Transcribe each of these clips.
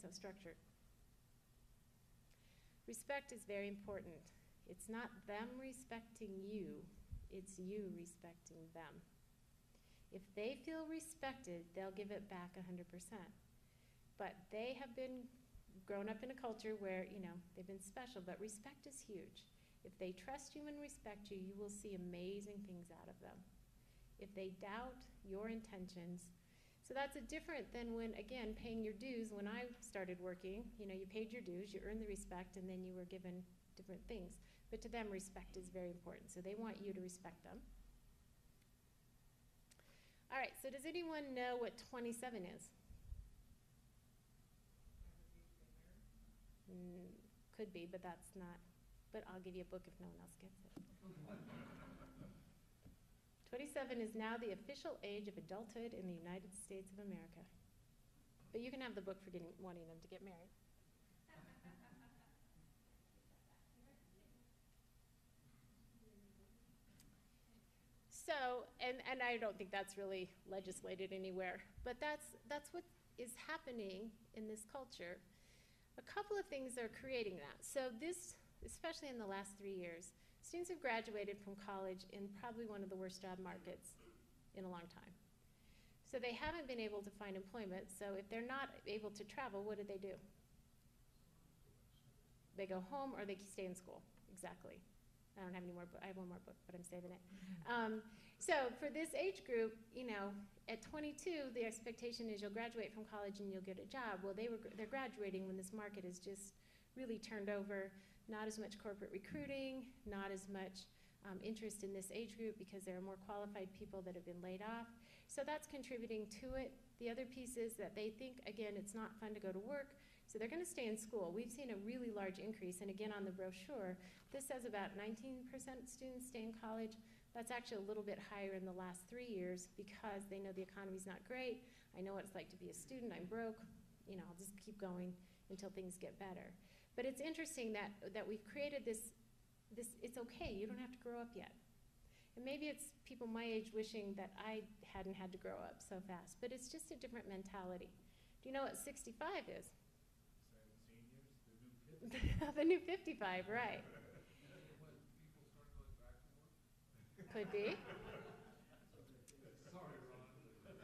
so structured. Respect is very important. It's not them respecting you, it's you respecting them. If they feel respected, they'll give it back 100%. But they have been grown up in a culture where, you know, they've been special, but respect is huge. If they trust you and respect you, you will see amazing things out of them. If they doubt your intentions, so that's a different than when, again, paying your dues. When I started working, you know, you paid your dues, you earned the respect, and then you were given different things. But to them, respect is very important, so they want you to respect them. All right, so does anyone know what 27 is? Could be, but that's not. But I'll give you a book if no one else gets it. 27 is now the official age of adulthood in the United States of America. But you can have the book for wanting them to get married. So, and I don't think that's really legislated anywhere, but that's what is happening in this culture. A couple of things are creating that. So this, especially in the last 3 years, students have graduated from college in probably one of the worst job markets in a long time. So they haven't been able to find employment, so if they're not able to travel, what do? They go home or they stay in school, exactly. I don't have any more, I have one more book, but I'm saving it. So for this age group, you know, at 22, the expectation is you'll graduate from college and you'll get a job. Well, they're graduating when this market is just really turned over. Not as much corporate recruiting, not as much interest in this age group because there are more qualified people that have been laid off. So that's contributing to it. The other piece is that they think, again, it's not fun to go to work, so they're going to stay in school. We've seen a really large increase, and again on the brochure, this says about 19% of students stay in college. That's actually a little bit higher in the last 3 years because they know the economy's not great. I know what it's like to be a student. I'm broke. You know, I'll just keep going until things get better. But it's interesting that we've created this, it's okay, you don't have to grow up yet. And maybe it's people my age wishing that I hadn't had to grow up so fast, but it's just a different mentality. Do you know what 65 is? Seniors, the new 55. The new 55, right. When people start going back to work? Could be. Sorry, Ron.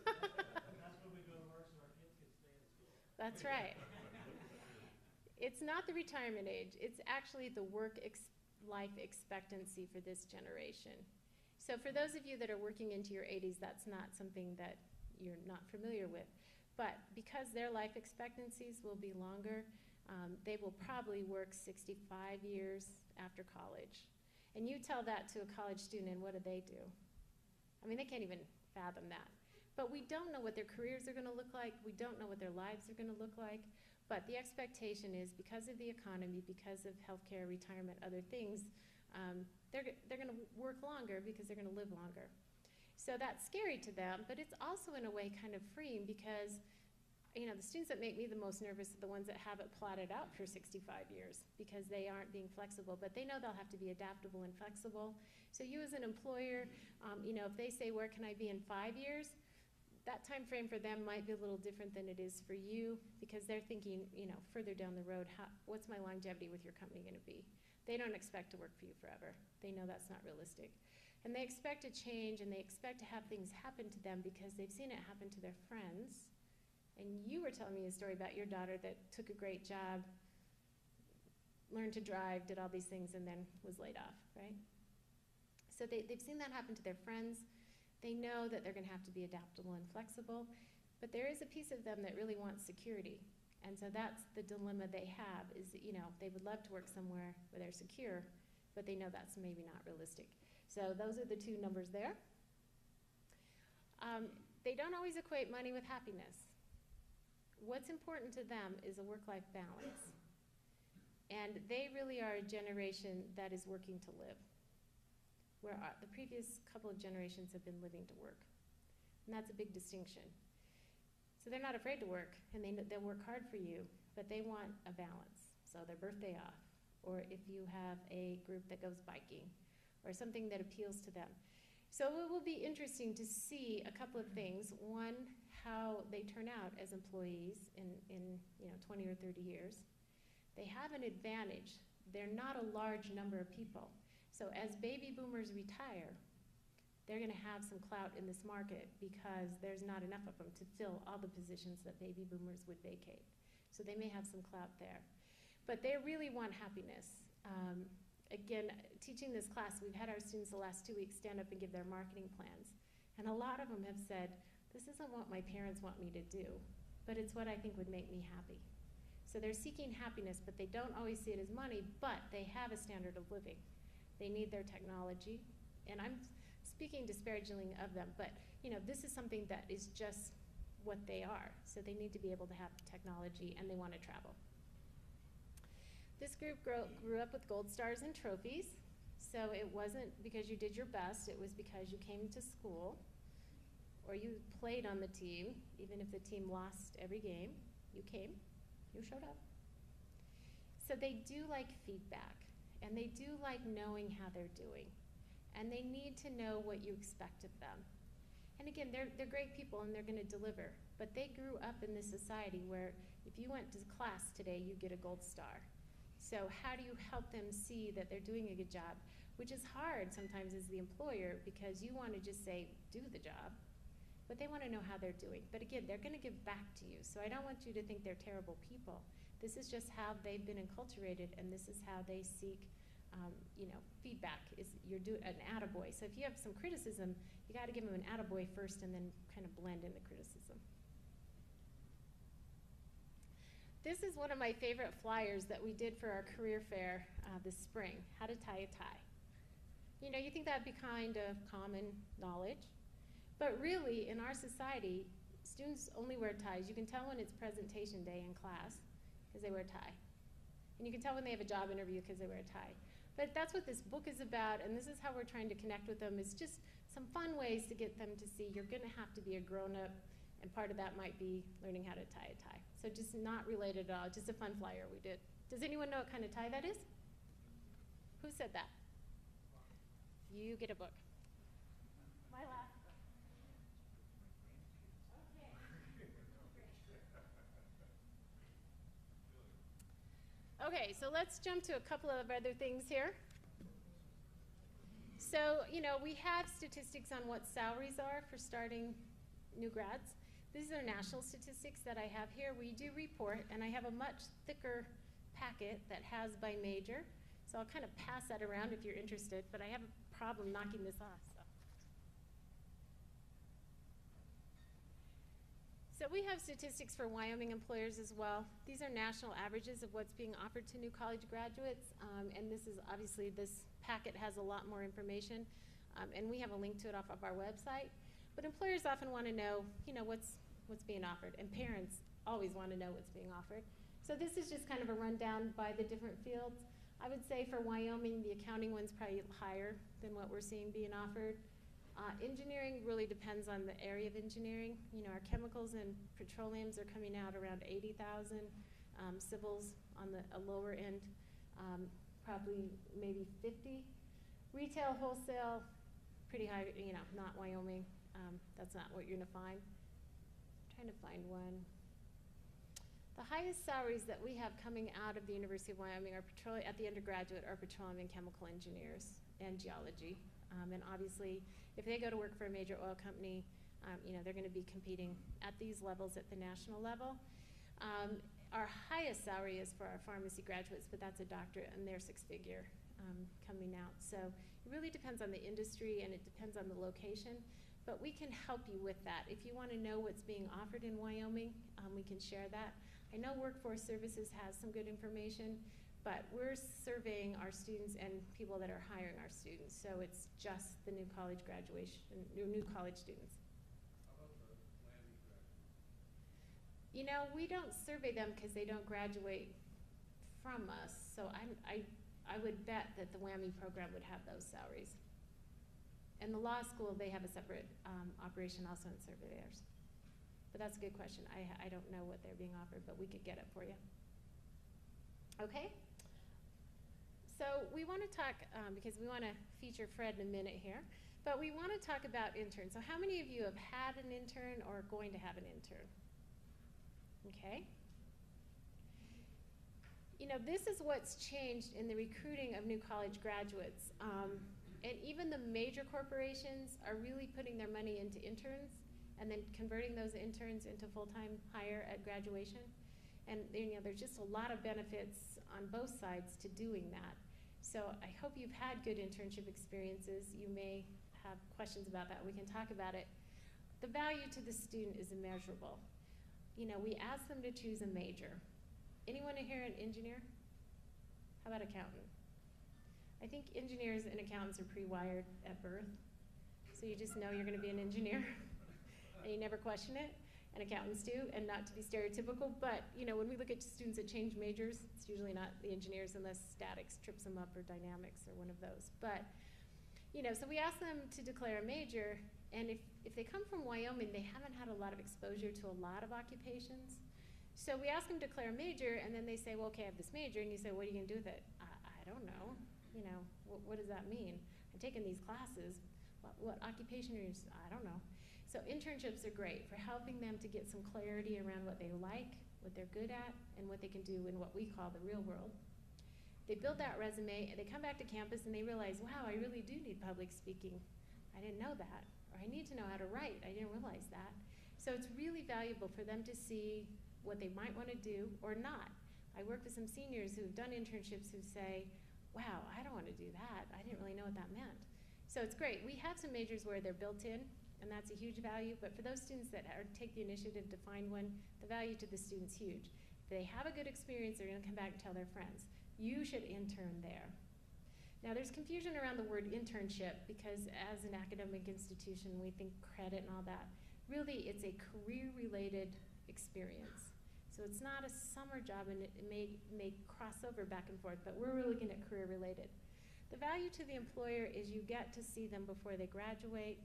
That's when we go to work so our kids can stay in school. That's right. It's not the retirement age. It's actually the life expectancy for this generation. So for those of you that are working into your 80s, that's not something that you're not familiar with. But because their life expectancies will be longer, they will probably work 65 years after college. And you tell that to a college student, and what do? I mean, they can't even fathom that. But we don't know what their careers are going to look like. We don't know what their lives are going to look like. But the expectation is because of the economy, because of healthcare, retirement, other things, they're going to work longer because they're going to live longer. So that's scary to them, but it's also in a way kind of freeing because, you know, the students that make me the most nervous are the ones that have it plotted out for 65 years because they aren't being flexible, but they know they'll have to be adaptable and flexible. So you as an employer, you know, if they say, where can I be in 5 years? That time frame for them might be a little different than it is for you because they're thinking, you know, further down the road, what's my longevity with your company going to be? They don't expect to work for you forever. They know that's not realistic. And they expect a change and they expect to have things happen to them because they've seen it happen to their friends. And you were telling me a story about your daughter that took a great job, learned to drive, did all these things, and then was laid off, right? So they've seen that happen to their friends. They know that they're going to have to be adaptable and flexible, but there is a piece of them that really wants security. And so that's the dilemma they have is that, you know, they would love to work somewhere where they're secure, but they know that's maybe not realistic. So those are the two numbers there. They don't always equate money with happiness. What's important to them is a work-life balance. And they really are a generation that is working to live, where the previous couple of generations have been living to work. And that's a big distinction. So they're not afraid to work, and they'll work hard for you, but they want a balance. So their birthday off, or if you have a group that goes biking, or something that appeals to them. So it will be interesting to see a couple of things. One, how they turn out as employees in 20 or 30 years. They have an advantage. They're not a large number of people. So as baby boomers retire, they're going to have some clout in this market because there's not enough of them to fill all the positions that baby boomers would vacate. So they may have some clout there. But they really want happiness. Again, teaching this class, we've had our students the last 2 weeks stand up and give their marketing plans. And a lot of them have said, this isn't what my parents want me to do, but it's what I think would make me happy. So they're seeking happiness, but they don't always see it as money, but they have a standard of living. They need their technology. And I'm speaking disparagingly of them, but this is something that is just what they are. So they need to be able to have technology, and they want to travel. This group grew up with gold stars and trophies. So it wasn't because you did your best, it was because you came to school or you played on the team, even if the team lost every game. You came, you showed up. So they do like feedback, and they do like knowing how they're doing. And they need to know what you expect of them. And again, they're great people and they're going to deliver. But they grew up in this society where if you went to class today, you get a gold star. So how do you help them see that they're doing a good job? Which is hard sometimes as the employer because you want to just say, do the job. But they want to know how they're doing. But again, they're going to give back to you. So I don't want you to think they're terrible people. This is just how they've been enculturated, and this is how they seek feedback. You're doing an attaboy. So if you have some criticism, you got to give them an attaboy first and then kind of blend in the criticism. This is one of my favorite flyers that we did for our career fair this spring, how to tie a tie. You think that'd be kind of common knowledge, but really in our society, students only wear ties. You can tell when it's presentation day in class because they wear a tie. And you can tell when they have a job interview because they wear a tie. But that's what this book is about, and this is how we're trying to connect with them, is just some fun ways to get them to see you're going to have to be a grown-up, and part of that might be learning how to tie a tie. So just not related at all, just a fun flyer we did. Does anyone know what kind of tie that is? Who said that? You get a book. My last book. Okay, so let's jump to a couple of other things here. So, we have statistics on what salaries are for starting new grads. These are national statistics that I have here. We do report, and I have a much thicker packet that has by major. So I'll kind of pass that around if you're interested, but I have a problem knocking this off. So we have statistics for Wyoming employers as well. These are national averages of what's being offered to new college graduates, and this packet has a lot more information, and we have a link to it off of our website. But employers often want to know, what's being offered, and parents always want to know what's being offered. So this is just kind of a rundown by the different fields. I would say for Wyoming, the accounting one's probably higher than what we're seeing being offered. Engineering really depends on the area of engineering. Our chemicals and petroleums are coming out around 80,000. Civils on a lower end, probably maybe 50. Retail, wholesale, pretty high, not Wyoming. That's not what you're gonna find. I'm trying to find one. The highest salaries that we have coming out of the University of Wyoming are at the undergraduate are petroleum and chemical engineers and geology. And obviously, if they go to work for a major oil company, they're going to be competing at these levels at the national level. Our highest salary is for our pharmacy graduates, but that's a doctorate, and they're six-figure coming out. So it really depends on the industry, and it depends on the location. But we can help you with that. If you want to know what's being offered in Wyoming, we can share that. I know Workforce Services has some good information, but we're surveying our students and people that are hiring our students. So it's just the new college graduation, new college students. How about the landing graduates? We don't survey them because they don't graduate from us. So I would bet that the WWAMI program would have those salaries. And the law school, they have a separate operation also in surveyors. But that's a good question. I don't know what they're being offered, but we could get it for you. Okay? So we want to talk, because we want to feature Fred in a minute here, But we want to talk about interns. So how many of you have had an intern or are going to have an intern? Okay. You know, this is what's changed in the recruiting of new college graduates. And even the major corporations are really putting their money into interns and then converting those interns into full-time hire at graduation. And you know, there's just a lot of benefits on both sides to doing that. So I hope you've had good internship experiences. You may have questions about that. We can talk about it. The value to the student is immeasurable. You know, we ask them to choose a major. Anyone here an engineer? How about accountant? I think engineers and accountants are pre-wired at birth. So you just know you're going to be an engineer and you never question it. And accountants do, and not to be stereotypical, but you know, when we look at students that change majors, it's usually not the engineers unless statics trips them up or dynamics or one of those. But you know, so we ask them to declare a major, and if they come from Wyoming, they haven't had a lot of exposure to a lot of occupations. So we ask them to declare a major, and then they say, well, okay, I have this major, and you say, what are you gonna do with it? I don't know. You know, what does that mean? I'm taking these classes. What occupation are you? I don't know. So internships are great for helping them to get some clarity around what they like, what they're good at, and what they can do in what we call the real world. They build that resume, and they come back to campus, and they realize, wow, I really do need public speaking. I didn't know that. Or I need to know how to write. I didn't realize that. So it's really valuable for them to see what they might want to do or not. I work with some seniors who've done internships who say, wow, I don't want to do that. I didn't really know what that meant. So it's great. We have some majors where they're built in, and that's a huge value, but for those students that take the initiative to find one, the value to the student's huge. If they have a good experience, they're gonna come back and tell their friends. You should intern there. Now there's confusion around the word internship because as an academic institution, we think credit and all that. Really, it's a career-related experience. So it's not a summer job, and it may cross over back and forth, but we're really looking at career-related. The value to the employer is you get to see them before they graduate.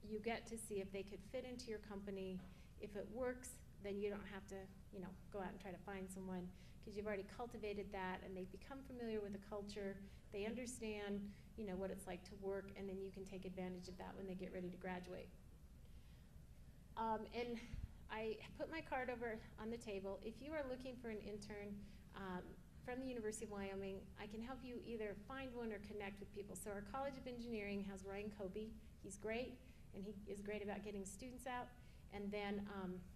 You get to see if they could fit into your company. If it works, then you don't have to, you know, go out and try to find someone because you've already cultivated that and they've become familiar with the culture. They understand, you know, what it's like to work, and then you can take advantage of that when they get ready to graduate. And I put my card over on the table. If you are looking for an intern from the University of Wyoming, I can help you either find one or connect with people. So our College of Engineering has Ryan Kobe. He's great. And he is great about getting students out. And then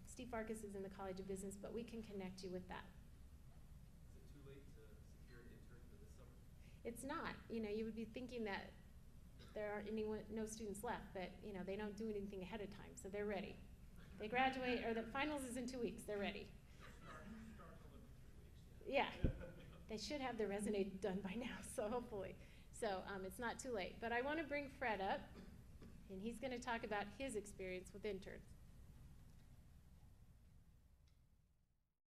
Steve Farkas is in the College of Business, but we can connect you with that. Is it too late to secure an intern for this summer? It's not. You know, you would be thinking that there aren't no students left, but you know, they don't do anything ahead of time, so they're ready. They graduate, or the finals is in 2 weeks, they're ready. Start in 3 weeks. Yeah, they should have their resume done by now, so hopefully. So it's not too late. But I want to bring Fred up. And he's going to talk about his experience with interns.